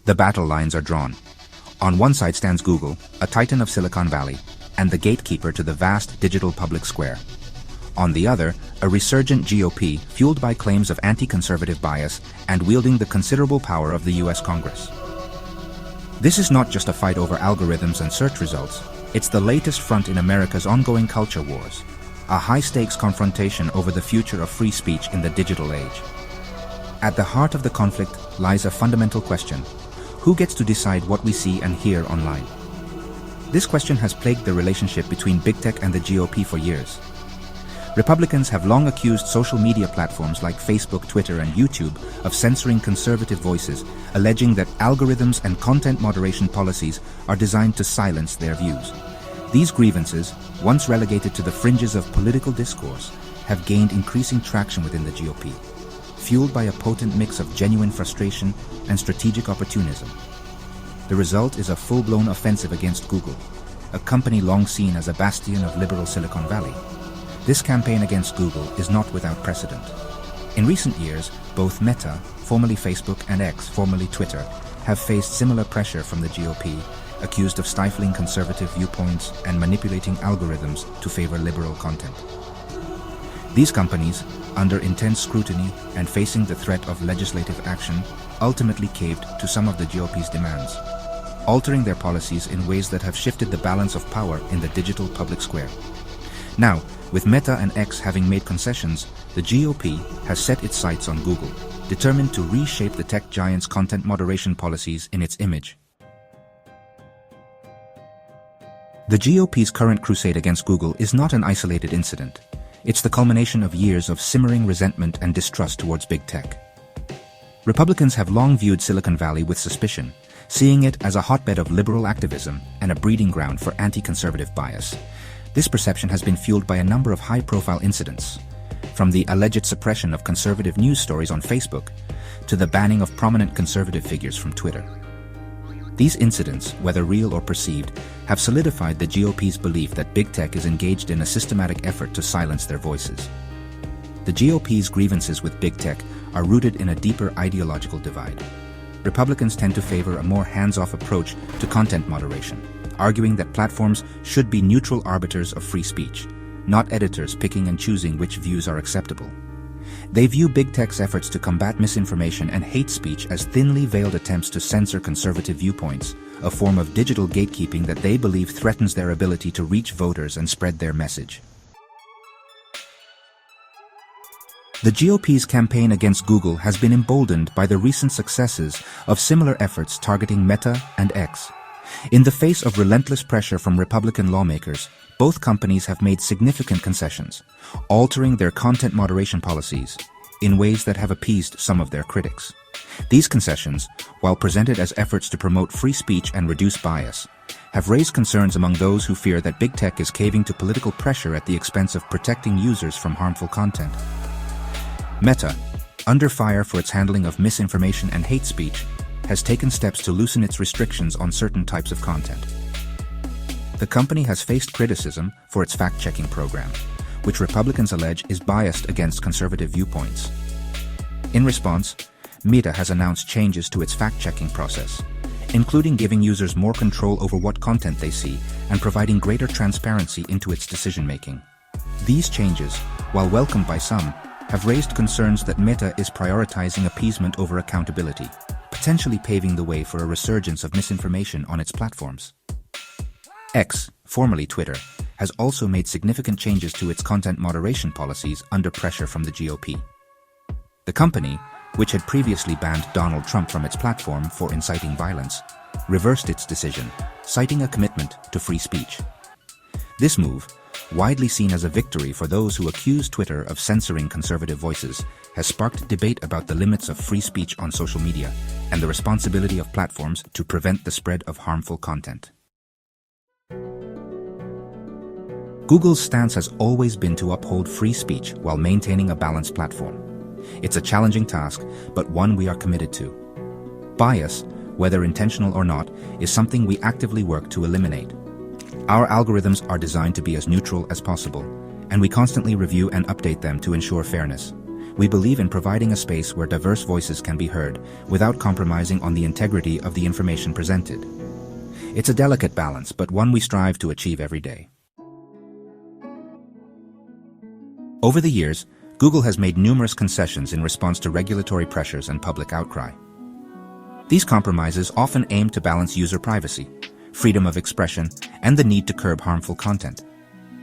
The battle lines are drawn. On one side stands Google, a titan of Silicon Valley, and the gatekeeper to the vast digital public square. On the other, a resurgent GOP fueled by claims of anti-conservative bias and wielding the considerable power of the US Congress. This is not just a fight over algorithms and search results, it's the latest front in America's ongoing culture wars, a high-stakes confrontation over the future of free speech in the digital age. At the heart of the conflict lies a fundamental question: who gets to decide what we see and hear online? This question has plagued the relationship between big tech and the GOP for years. Republicans have long accused social media platforms like Facebook, Twitter, and YouTube of censoring conservative voices, alleging that algorithms and content moderation policies are designed to silence their views. These grievances, once relegated to the fringes of political discourse, have gained increasing traction within the GOP, fueled by a potent mix of genuine frustration and strategic opportunism. The result is a full-blown offensive against Google, a company long seen as a bastion of liberal Silicon Valley. This campaign against Google is not without precedent. In recent years, both Meta, formerly Facebook, and X, formerly Twitter, have faced similar pressure from the GOP, accused of stifling conservative viewpoints and manipulating algorithms to favor liberal content. These companies, under intense scrutiny and facing the threat of legislative action, ultimately caved to some of the GOP's demands, altering their policies in ways that have shifted the balance of power in the digital public square. Now, with Meta and X having made concessions, the GOP has set its sights on Google, determined to reshape the tech giant's content moderation policies in its image. The GOP's current crusade against Google is not an isolated incident. It's the culmination of years of simmering resentment and distrust towards big tech. Republicans have long viewed Silicon Valley with suspicion, seeing it as a hotbed of liberal activism and a breeding ground for anti-conservative bias. This perception has been fueled by a number of high-profile incidents, from the alleged suppression of conservative news stories on Facebook to the banning of prominent conservative figures from Twitter. These incidents, whether real or perceived, have solidified the GOP's belief that big tech is engaged in a systematic effort to silence their voices. The GOP's grievances with big tech are rooted in a deeper ideological divide. Republicans tend to favor a more hands-off approach to content moderation, arguing that platforms should be neutral arbiters of free speech, not editors picking and choosing which views are acceptable. They view big tech's efforts to combat misinformation and hate speech as thinly veiled attempts to censor conservative viewpoints, a form of digital gatekeeping that they believe threatens their ability to reach voters and spread their message. The GOP's campaign against Google has been emboldened by the recent successes of similar efforts targeting Meta and X. In the face of relentless pressure from Republican lawmakers, both companies have made significant concessions, altering their content moderation policies in ways that have appeased some of their critics. These concessions, while presented as efforts to promote free speech and reduce bias, have raised concerns among those who fear that big tech is caving to political pressure at the expense of protecting users from harmful content. Meta, under fire for its handling of misinformation and hate speech, has taken steps to loosen its restrictions on certain types of content. The company has faced criticism for its fact-checking program, which Republicans allege is biased against conservative viewpoints. In response, Meta has announced changes to its fact-checking process, including giving users more control over what content they see and providing greater transparency into its decision-making. These changes, while welcomed by some, have raised concerns that Meta is prioritizing appeasement over accountability, potentially paving the way for a resurgence of misinformation on its platforms. X, formerly Twitter, has also made significant changes to its content moderation policies under pressure from the GOP. The company, which had previously banned Donald Trump from its platform for inciting violence, reversed its decision, citing a commitment to free speech. This move, widely seen as a victory for those who accuse Twitter of censoring conservative voices, has sparked debate about the limits of free speech on social media and the responsibility of platforms to prevent the spread of harmful content. Google's stance has always been to uphold free speech while maintaining a balanced platform. It's a challenging task, but one we are committed to. Bias, whether intentional or not, is something we actively work to eliminate. Our algorithms are designed to be as neutral as possible, and we constantly review and update them to ensure fairness. we believe in providing a space where diverse voices can be heard without compromising on the integrity of the information presented. It's a delicate balance, but one we strive to achieve every day. Over the years, Google has made numerous concessions in response to regulatory pressures and public outcry. These compromises often aim to balance user privacy, freedom of expression, and the need to curb harmful content.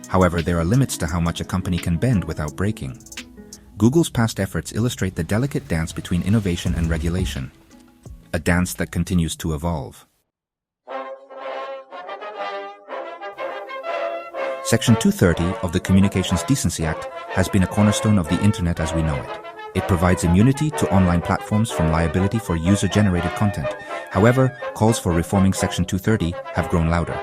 However, there are limits to how much a company can bend without breaking. Google's past efforts illustrate the delicate dance between innovation and regulation, a dance that continues to evolve. Section 230 of the Communications Decency Act has been a cornerstone of the Internet as we know it. It provides immunity to online platforms from liability for user-generated content. However, calls for reforming Section 230 have grown louder.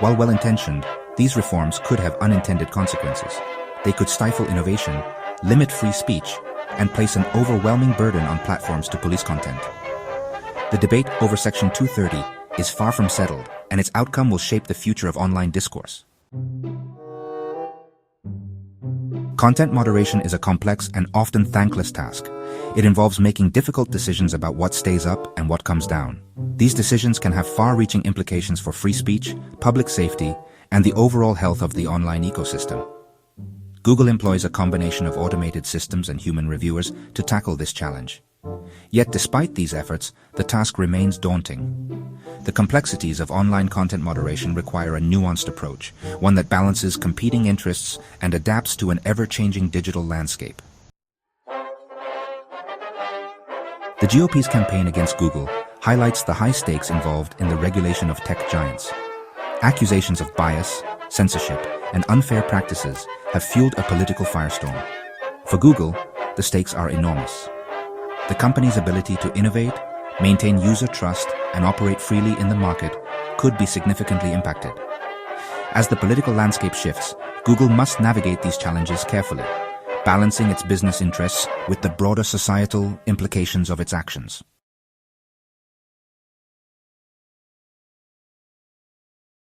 While well-intentioned, these reforms could have unintended consequences. They could stifle innovation, limit free speech, and place an overwhelming burden on platforms to police content. The debate over Section 230 is far from settled, and its outcome will shape the future of online discourse. Content moderation is a complex and often thankless task. It involves making difficult decisions about what stays up and what comes down. These decisions can have far-reaching implications for free speech, public safety, and the overall health of the online ecosystem. Google employs a combination of automated systems and human reviewers to tackle this challenge. Yet despite these efforts, the task remains daunting. The complexities of online content moderation require a nuanced approach, one that balances competing interests and adapts to an ever-changing digital landscape. The GOP's campaign against Google highlights the high stakes involved in the regulation of tech giants. Accusations of bias, censorship, and unfair practices have fueled a political firestorm. For Google, the stakes are enormous. The company's ability to innovate, maintain user trust, and operate freely in the market could be significantly impacted. As the political landscape shifts, Google must navigate these challenges carefully, balancing its business interests with the broader societal implications of its actions.